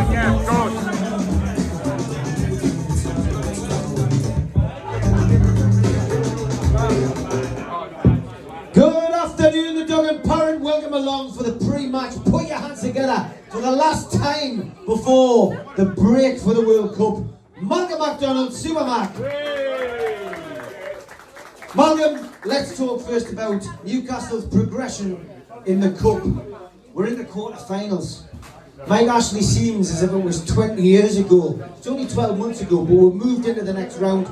Good afternoon, the dog and parrot. Welcome along for the pre-match. Put your hands together for the last time before the break for the World Cup. Malcolm MacDonald, Supermac. Malcolm, let's talk first about Newcastle's progression in the Cup. We're in the quarter-finals. Might actually seems as if it was 20 years ago. It's only 12 months ago, but we moved into the next round.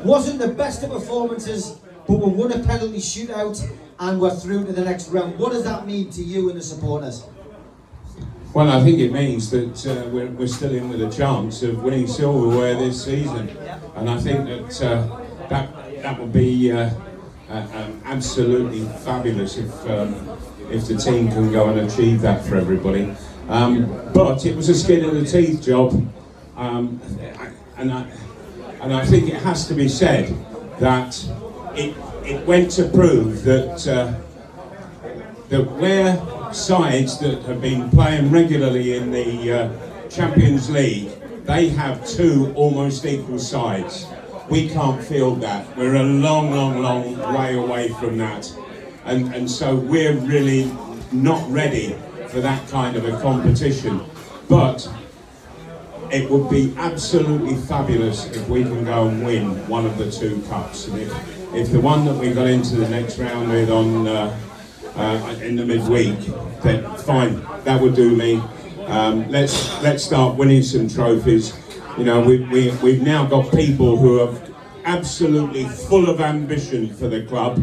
Wasn't the best of performances, but we won a penalty shootout and we're through to the next round. What does that mean to you and the supporters? Well, I think it means that we're still in with a chance of winning silverware this season, and I think that that would be absolutely fabulous if the team can go and achieve that for everybody. But it was a skin in the teeth job, and I think it has to be said that it went to prove that where sides that have been playing regularly in the Champions League, they have two almost equal sides. We can't field that. We're a long way away from that, and so we're really not ready for that kind of a competition. But it would be absolutely fabulous if we can go and win one of the two cups. And if the one that we got into the next round with on in the midweek, then fine, that would do me. Let's start winning some trophies. You know, we've now got people who are absolutely full of ambition for the club,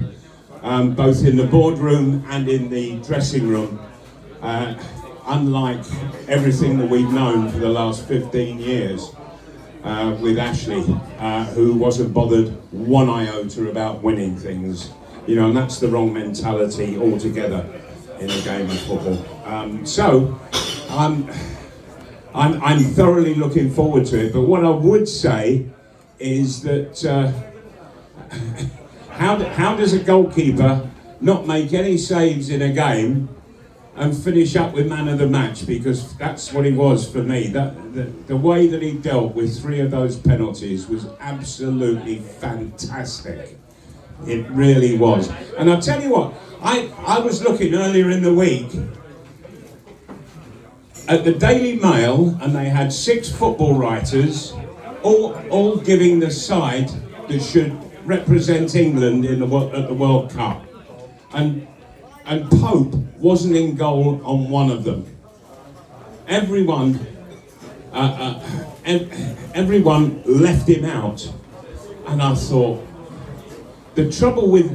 both in the boardroom and in the dressing room. Unlike everything that we've known for the last 15 years with Ashley, who wasn't bothered one iota about winning things. You know, and that's the wrong mentality altogether in a game of football. So I'm thoroughly looking forward to it. But what I would say is that how does a goalkeeper not make any saves in a game and finish up with man of the match? Because that's what he was for me. The way that he dealt with three of those penalties was absolutely fantastic. It really was. And I'll tell you what, I was looking earlier in the week at the Daily Mail, and they had 6 football writers all giving the side that should represent England at the World Cup. And Pope wasn't in goal on one of them. Everyone left him out, and I thought, the trouble with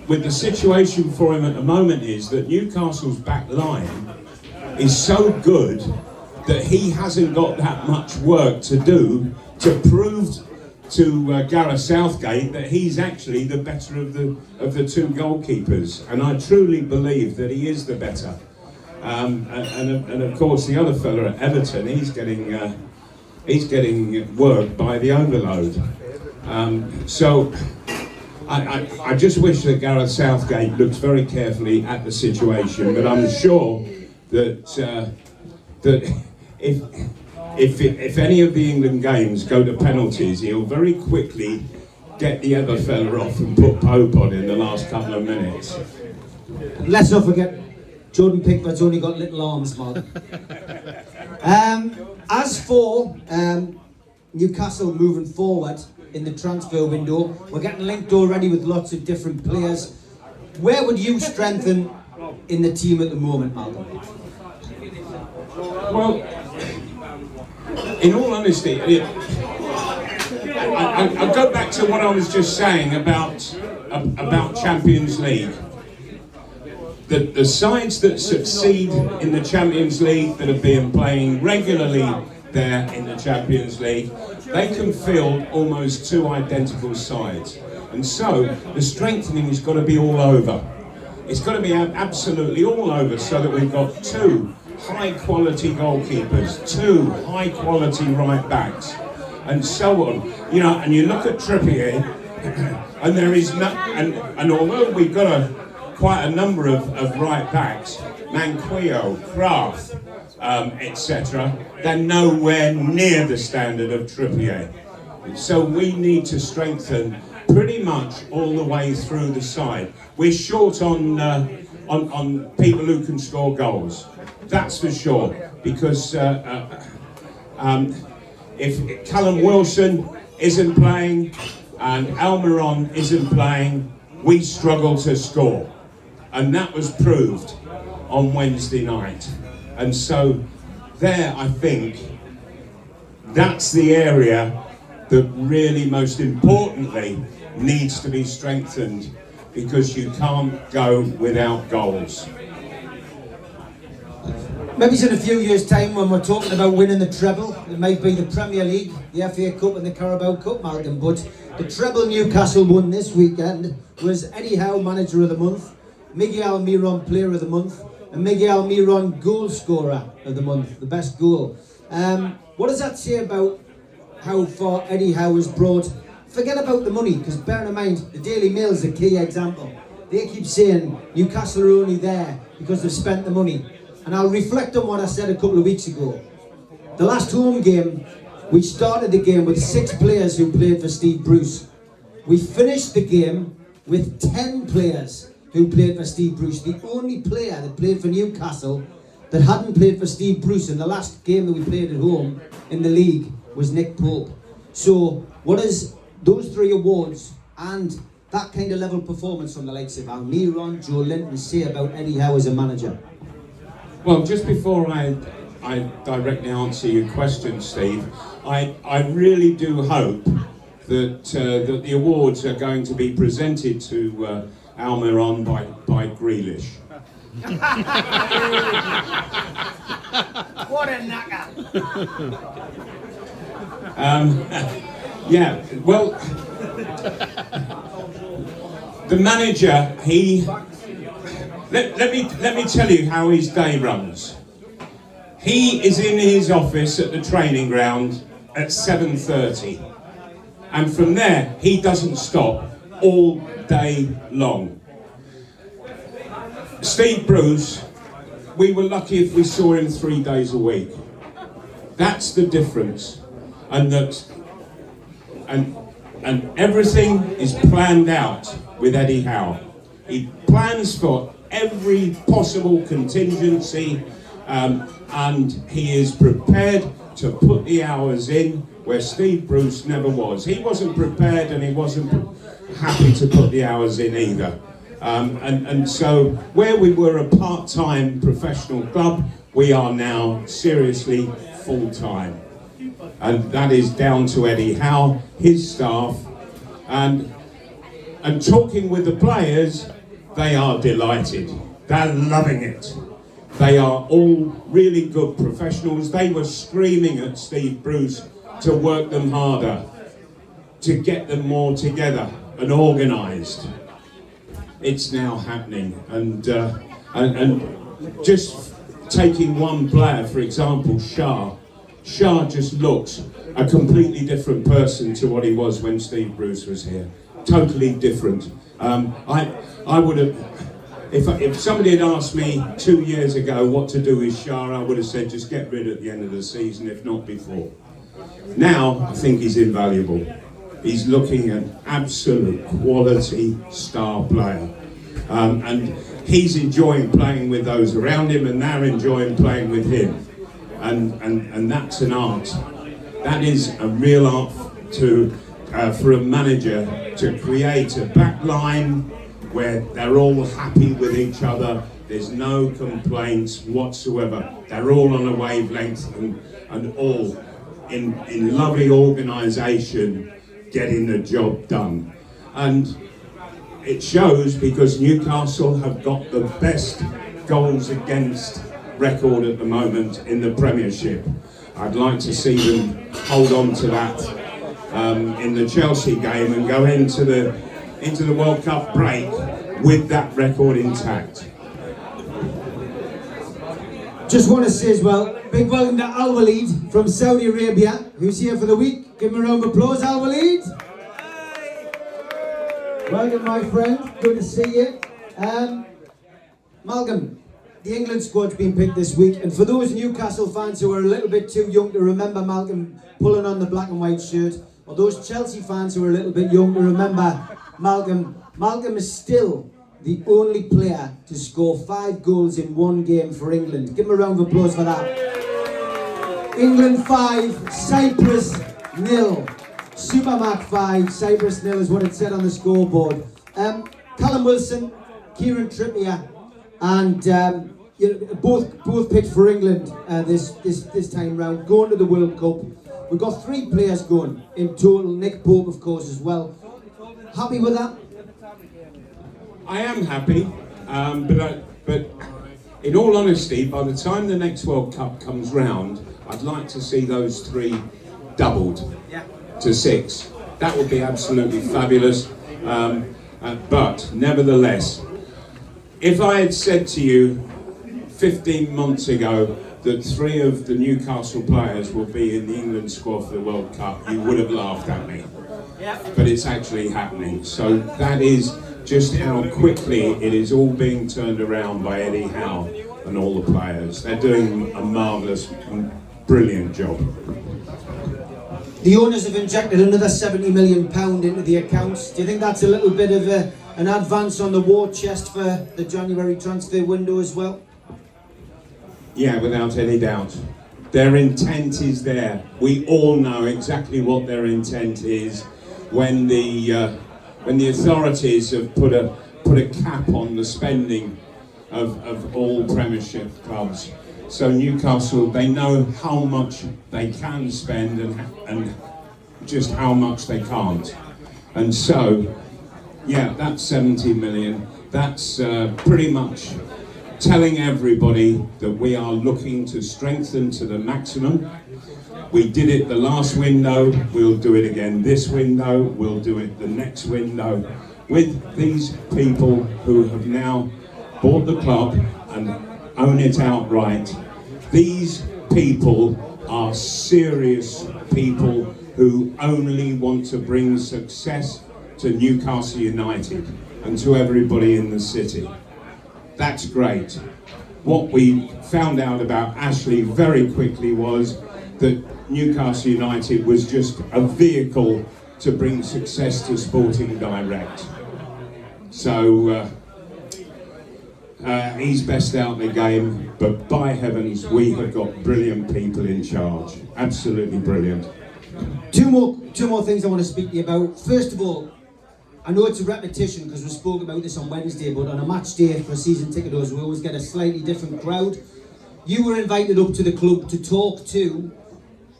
the situation for him at the moment is that Newcastle's back line is so good that he hasn't got that much work to do to prove to Gareth Southgate that he's actually the better of the two goalkeepers, and I truly believe that he is the better. And of course the other fella at Everton, he's getting worked by the overload. So I just wish that Gareth Southgate looks very carefully at the situation, but I'm sure that if any of the England games go to penalties, he'll very quickly get the other fella off and put Pope on in the last couple of minutes. Let's not forget, Jordan Pickford's only got little arms, Mark. As for Newcastle moving forward in the transfer window, we're getting linked already with lots of different players. Where would you strengthen in the team at the moment, Malcolm? Well, in all honesty, I'll go back to what I was just saying about Champions League. The sides that succeed in the Champions League, that have been playing regularly there in the Champions League, they can field almost 2 identical sides. And so the strengthening has got to be all over. It's got to be absolutely all over, so that we've got 2 high-quality goalkeepers, 2 high-quality right-backs, and so on. You know, and you look at Trippier, and there is no, and although we've got quite a number of right-backs, Manquillo, Kraft, etc., they're nowhere near the standard of Trippier. So we need to strengthen pretty much all the way through the side. We're short on people who can score goals. That's for sure. Because if Callum Wilson isn't playing and Almiron isn't playing, we struggle to score. And that was proved on Wednesday night. And so there, I think, that's the area that really most importantly needs to be strengthened, because you can't go without goals. Maybe it's in a few years' time when we're talking about winning the treble. It might be the Premier League, the FA Cup and the Carabao Cup, Malcolm, but the treble Newcastle won this weekend was Eddie Howe Manager of the Month, Miguel Almiron Player of the Month, and Miguel Almiron Goal Scorer of the Month, the best goal. What does that say about how far Eddie Howe has brought? Forget about the money, because bear in mind, the Daily Mail is a key example. They keep saying Newcastle are only there because they've spent the money. And I'll reflect on what I said a couple of weeks ago. The last home game, we started the game with 6 players who played for Steve Bruce. We finished the game with 10 players who played for Steve Bruce. The only player that played for Newcastle that hadn't played for Steve Bruce in the last game that we played at home in the league was Nick Pope. So what is those 3 awards and that kind of level performance from the likes of Almiron, Joe Linton say about Eddie Howe as a manager? Well, just before I directly answer your question, Steve, I really do hope that that the awards are going to be presented to Almiron by Grealish. What a knacker! Yeah, well, the manager, Let me tell you how his day runs. He is in his office at the training ground at 7:30, and from there he doesn't stop all day long. Steve Bruce, we were lucky if we saw him 3 days a week. That's the difference, and everything is planned out with Eddie Howe. He plans for every possible contingency, and he is prepared to put the hours in where Steve Bruce never was. He wasn't prepared, and he wasn't happy to put the hours in either. And so where we were a part-time professional club, we are now seriously full-time. And that is down to Eddie Howe, his staff, and talking with the players, they are delighted. They're loving it. They are all really good professionals. They were screaming at Steve Bruce to work them harder, to get them more together and organised. It's now happening, and just taking one player, for example, Shah just looks a completely different person to what he was when Steve Bruce was here. Totally different. I would have, if somebody had asked me 2 years ago what to do with Shah, I would have said just get rid at the end of the season, if not before. Now I think he's invaluable. He's looking at absolute quality star player, and he's enjoying playing with those around him, and they're enjoying playing with him, and that's an art. That is a real art for a manager to create a back line where they're all happy with each other. There's no complaints whatsoever. They're all on a wavelength and all in lovely organisation, getting the job done. And it shows because Newcastle have got the best goals against record at the moment in the Premiership. I'd like to see them hold on to that in the Chelsea game and go into the World Cup break with that record intact. Just want to say as well, big welcome to Al Walid from Saudi Arabia, who's here for the week. Give him a round of applause, Al Walid. Welcome, my friend. Good to see you. Malcolm, the England squad's been picked this week, and for those Newcastle fans who are a little bit too young to remember Malcolm pulling on the black and white shirt, or those Chelsea fans who are a little bit young to remember Malcolm is still the only player to score 5 goals in one game for England. Give him a round of applause for that. England 5, Cyprus 0. Supermac 5, Cyprus 0 is what it said on the scoreboard. Callum Wilson, Kieran Trippier, and both picked for England this time round, going to the World Cup. We've got 3 players going in total. Nick Pope, of course, as well. Happy with that? I am happy, but in all honesty, by the time the next World Cup comes round, I'd like to see those 3 doubled to 6. That would be absolutely fabulous. But nevertheless, if I had said to you 15 months ago that 3 of the Newcastle players will be in the England squad for the World Cup, you would have laughed at me. But it's actually happening. So that is just how quickly it is all being turned around by Eddie Howe and all the players. They're doing a marvellous, brilliant job. The owners have injected another £70 million into the accounts. Do you think that's a little bit of an advance on the war chest for the January transfer window as well? Yeah, without any doubt. Their intent is there. We all know exactly what their intent is when the authorities have put a cap on the spending of all Premiership clubs. So Newcastle, they know how much they can spend and just how much they can't. And so, yeah, that's 70 million. That's pretty much telling everybody that we are looking to strengthen to the maximum. We did it the last window, we'll do it again this window, we'll do it the next window with these people who have now bought the club and own it outright. These people are serious people who only want to bring success to Newcastle United and to everybody in the city. That's great. What we found out about Ashley very quickly was that Newcastle United was just a vehicle to bring success to Sporting Direct. So he's best out the game, but by heavens, we have got brilliant people in charge. Absolutely brilliant. Two more things I want to speak to you about. First of all, I know it's a repetition because we spoke about this on Wednesday, but on a match day for season ticket holders, we always get a slightly different crowd. You were invited up to the club to talk to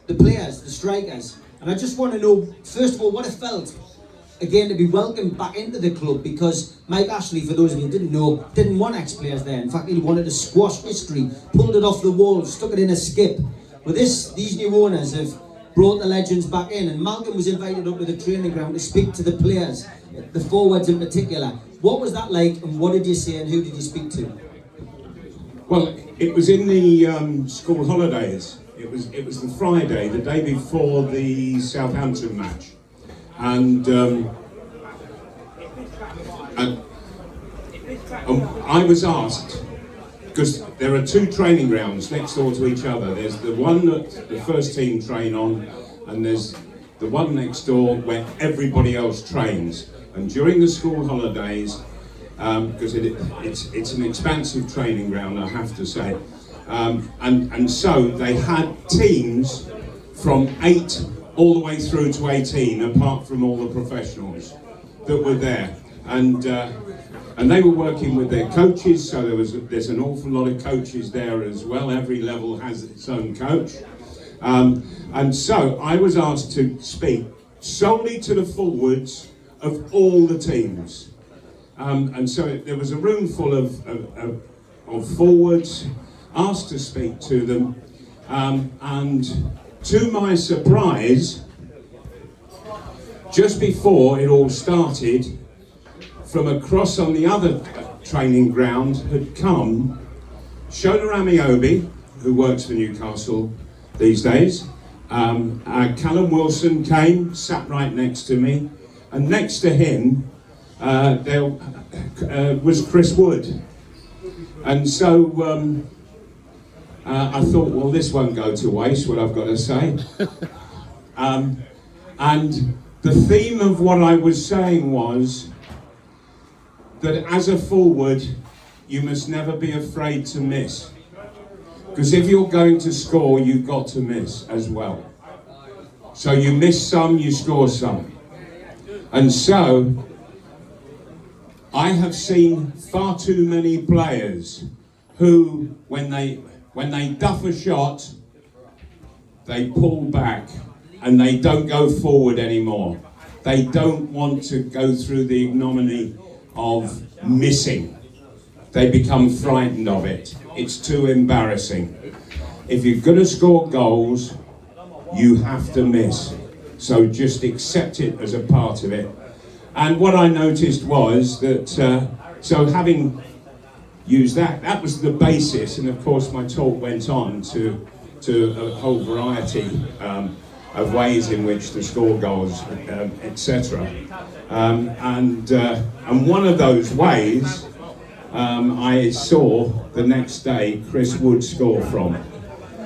the players, the strikers, and I just want to know, first of all, what it felt, again, to be welcomed back into the club, because Mike Ashley, for those of you who didn't know, didn't want ex-players there. In fact, he wanted to squash history, pulled it off the wall, stuck it in a skip. But these new owners have brought the legends back in, and Malcolm was invited up to the training ground to speak to the players, the forwards in particular. What was that like, and what did you say, and who did you speak to? Well, it was in the school holidays. It was the Friday, the day before the Southampton match, and I was asked, because there are 2 training grounds next door to each other. There's the one that the first team train on, and there's the one next door where everybody else trains. And during the school holidays, because it's an expansive training ground, I have to say, and so they had teams from 8 all the way through to 18, apart from all the professionals that were there, and they were working with their coaches. So there's an awful lot of coaches there as well. Every level has its own coach, and so I was asked to speak solely to the forwards of all the teams, and so there was a room full of forwards asked to speak to them, and to my surprise, just before it all started, from across on the other training ground had come Shona Ramiobi, who works for Newcastle these days. Callum Wilson came, sat right next to me, and next to him there was Chris Wood. And so I thought, well, this won't go to waste, what I've got to say. And the theme of what I was saying was that as a forward, you must never be afraid to miss. Because if you're going to score, you've got to miss as well. So you miss some, you score some. And so, I have seen far too many players who, when they duff a shot, they pull back and they don't go forward anymore. They don't want to go through the ignominy of missing. They become frightened of it. It's too embarrassing. If you're going to score goals, you have to miss. So just accept it as a part of it. And what I noticed was that, so having used that, that was the basis, and of course my talk went on to a whole variety of ways in which to score goals, etc. And one of those ways I saw the next day Chris Wood score from.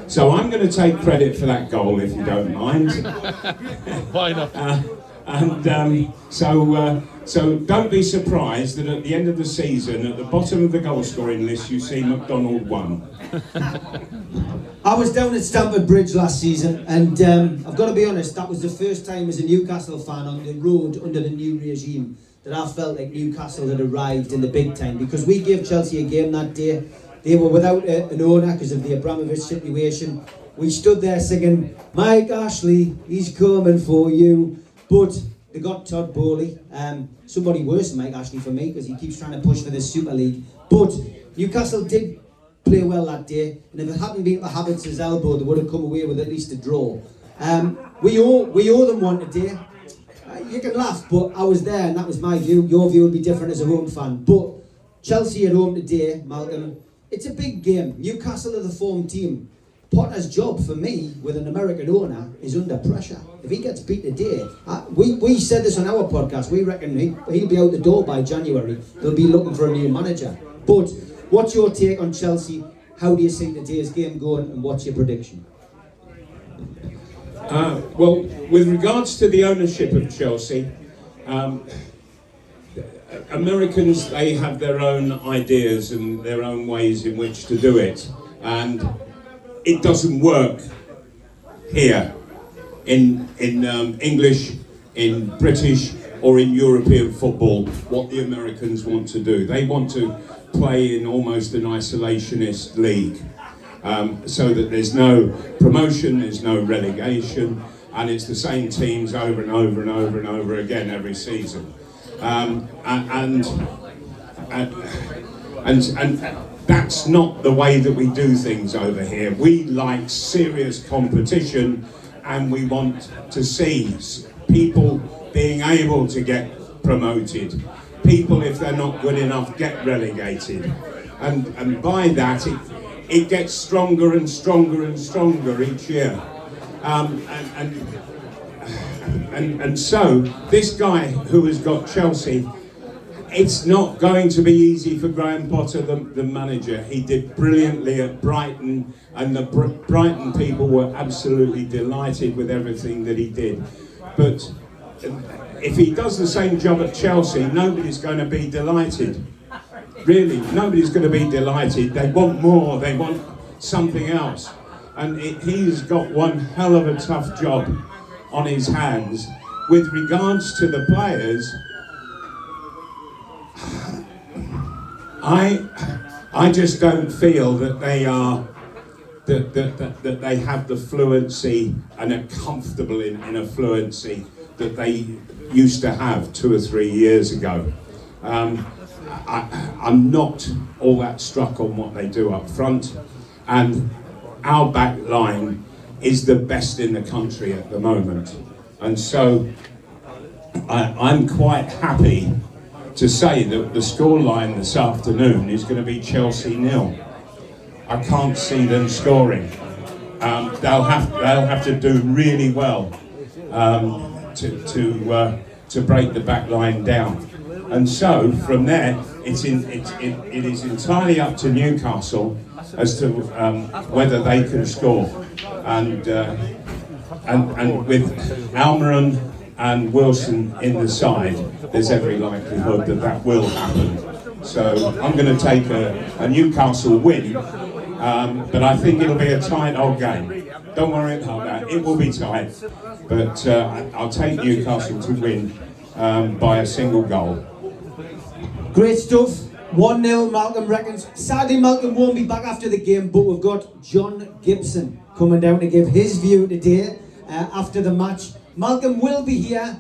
So I'm going to take credit for that goal, if you don't mind. Why not? So don't be surprised that at the end of the season, at the bottom of the goal scoring list, you see McDonald won. I was down at Stamford Bridge last season, and I've got to be honest, that was the first time as a Newcastle fan on the road under the new regime that I felt like Newcastle had arrived in the big time, because we gave Chelsea a game that day. They were without an owner because of the Abramovich situation. We stood there singing, Mike Ashley, he's coming for you. But they got Todd Bowley, somebody worse than Mike Ashley for me, because he keeps trying to push for the Super League. But Newcastle did play well that day, and if it hadn't been for Havertz's elbow, they would have come away with at least a draw. We owe them one today. You can laugh, but I was there, and that was my view. Your view would be different as a home fan. But Chelsea at home today, Malcolm, it's a big game. Newcastle are the form team. Potter's job for me, with an American owner, is under pressure. If he gets beat today, we said this on our podcast, we reckon he'll be out the door by January. They'll be looking for a new manager. But what's your take on Chelsea? How do you see today's game going, and what's your prediction? Well, with regards to the ownership of Chelsea, Americans, they have their own ideas and their own ways in which to do it, and it doesn't work here in English, in British or in European football what the Americans want to do. They want to play in almost an isolationist league, so that there's no promotion, there's no relegation, and it's the same teams over and over and over and over again every season. And that's not the way that we do things over here. We like serious competition, and we want to see people being able to get promoted. People, if they're not good enough, get relegated. And by that, it gets stronger and stronger and stronger each year. And so, this guy who has got Chelsea, it's not going to be easy for Graham Potter, the manager. He did brilliantly at Brighton, and the Brighton people were absolutely delighted with everything that he did. But if he does the same job at Chelsea, nobody's going to be delighted. Really, nobody's going to be delighted. They want more, they want something else. And he's got one hell of a tough job on his hands. With regards to the players, I just don't feel that they are that they have the fluency and are comfortable in a fluency that they used to have 2 or 3 years ago. I'm not all that struck on what they do up front, and our back line is the best in the country at the moment, and so I'm quite happy to say that the scoreline this afternoon is going to be Chelsea 0. I can't see them scoring. They'll have to do really well to break the back line down. And so from there, it is entirely up to Newcastle as to whether they can score. And with Almiron and Wilson in the side, there's every likelihood that that will happen. So I'm going to take a Newcastle win, but I think it'll be a tight old game. Don't worry about that, it will be tight. But I'll take Newcastle to win by a single goal. Great stuff. 1-0 Malcolm reckons. Sadly Malcolm won't be back after the game, but we've got John Gibson coming down to give his view today after the match. Malcolm will be here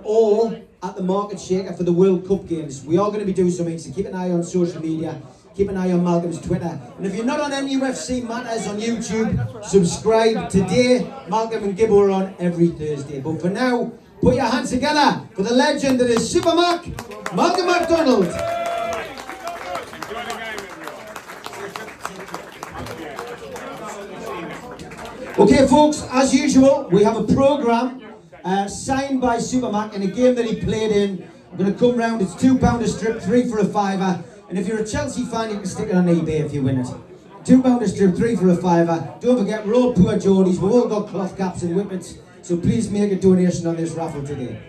or at the Market Shaker for the World Cup games. We are going to be doing something, so keep an eye on social media, keep an eye on Malcolm's Twitter. And if you're not on NUFC Matters on YouTube, subscribe today. Malcolm and Gibbo are on every Thursday. But for now, put your hands together for the legend that is Supermac, Malcolm MacDonald. Okay folks, as usual, we have a programme signed by Supermac in a game that he played in. I'm going to come round, it's £2 a strip, 3 for a fiver. And if you're a Chelsea fan, you can stick it on eBay if you win it. £2 a strip, 3 for a fiver. Don't forget, we're all poor Geordies, we've all got cloth caps and whippets. So please make a donation on this raffle today.